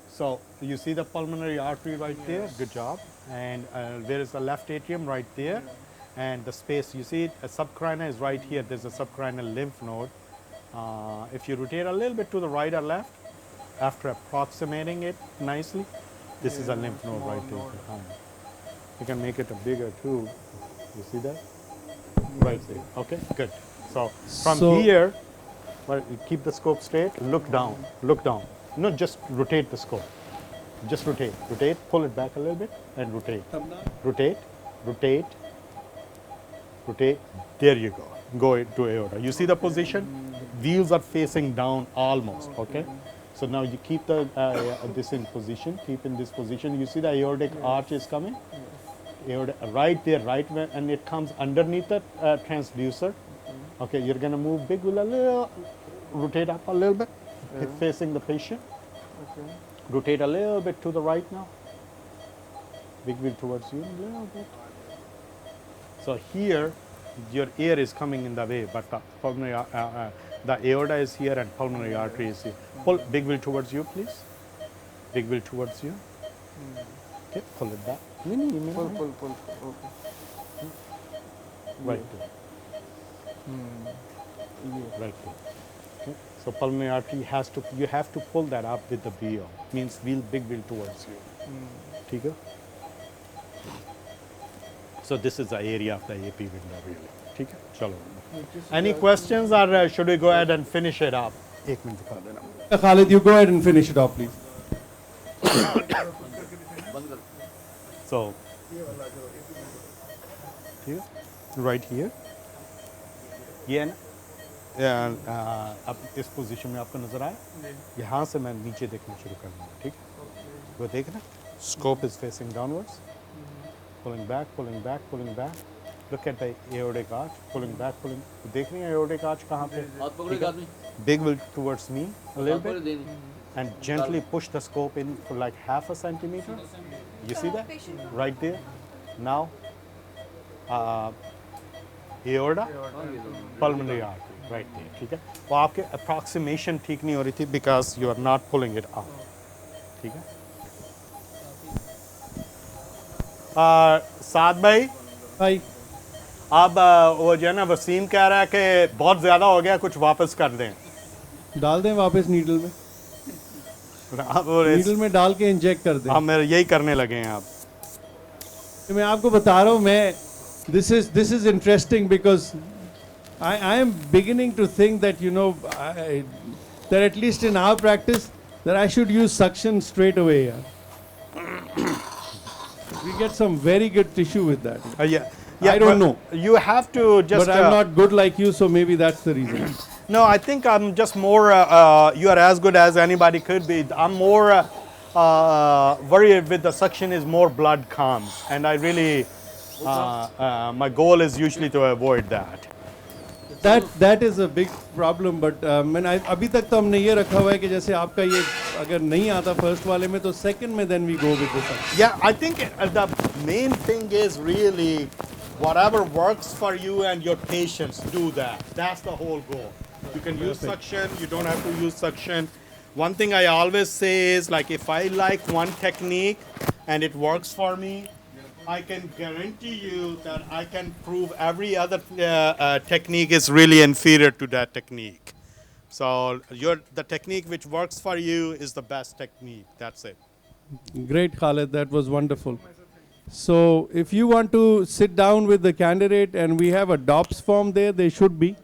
So you see the pulmonary artery right there. Good job. And there is the left atrium right there. And the space, you see it, a subcrina is right here. There's a subcrinal lymph node. If you rotate a little bit to the right or left, after approximating it nicely, this is a lymph node right there behind. You can make it a bigger too. You see that? Right there. Okay, good. So from here, well, you keep the scope straight, look down, look down. No, just rotate the scope. Just rotate, rotate, pull it back a little bit and rotate. Rotate, rotate, rotate. There you go. Go to aorta. You see the position? Wheels are facing down almost, okay? So now you keep the this in position, keep in this position. You see the aortic arch is coming? Aorta, right there, right where, and it comes underneath the transducer. Okay, you're going to move big wheel a little, rotate up a little bit, facing the patient. Okay. Rotate a little bit to the right now. Big wheel towards you a little bit. So here, your air is coming in the way, but the pulmonary, the aorta is here and pulmonary artery is here. Pull big wheel towards you, please. Big wheel towards you. Okay, pull it back. Pull. Okay. Right there. Right there. Okay. So pulmonary artery has to, you have to pull that up with the wheel. Means wheel, big wheel towards you. ठीक है? So this is the area of the AP window really. ठीक है? चलो. Any questions or should we go ahead and finish it up? एक minute दिखा देना. Khalid, you go ahead and finish it off, please. So, here, right here, ये है ना, अब इस पोजीशन में आपको नजर आया, यहाँ से मैं नीचे देखना शुरू कर दूँगा, ठीक है? वो देखना, scope is facing downwards, pulling back, pulling back, pulling back. Look at the aortic arch, pulling back, pulling. देख रही हैं aortic arch कहाँ पे? Big wheel towards me a little bit, and gently push the scope in for like half a centimeter. You see that? Right there. Now, aorta, pulmonary artery, right there. ठीक है? वो आपके approximation ठीक नहीं हो रही थी because you are not pulling it up. ठीक है? साद भाई, Hi. अब वो जो है ना वसीम कह रहा है कि बहुत ज़्यादा हो गया, कुछ वापस कर दें. डाल दें वापस नीडल में. आप नीडल में डाल के इंजेक्ट कर दें. हम मेरे यही करने लगे हैं आप. मैं आपको बता रहा हूँ, मैं this is interesting because I am beginning to think that that at least in our practice that I should use suction straight away. Yeah. We get some very good tissue with that. Yeah, I don't know. You have to just. But I'm not good like you, so maybe that's the reason. No, I think I'm just more. You are as good as anybody could be. I'm more worried with the suction is more blood comes, and I really my goal is usually to avoid that. That is a big problem, but अभी तक तो हमने ये रखा हुआ है कि जैसे आपका ये अगर नहीं आता first वाले में तो second में then we go with this. Yeah, I think the main thing is really whatever works for you and your patients, do that. That's the whole goal. You can use suction, you don't have to use suction. One thing I always say is like if I like one technique and it works for me, I can guarantee you that I can prove every other technique is really inferior to that technique. So the technique which works for you is the best technique. That's it. Great, Khalid. That was wonderful. So if you want to sit down with the candidate and we have a DOPS form there, they should be.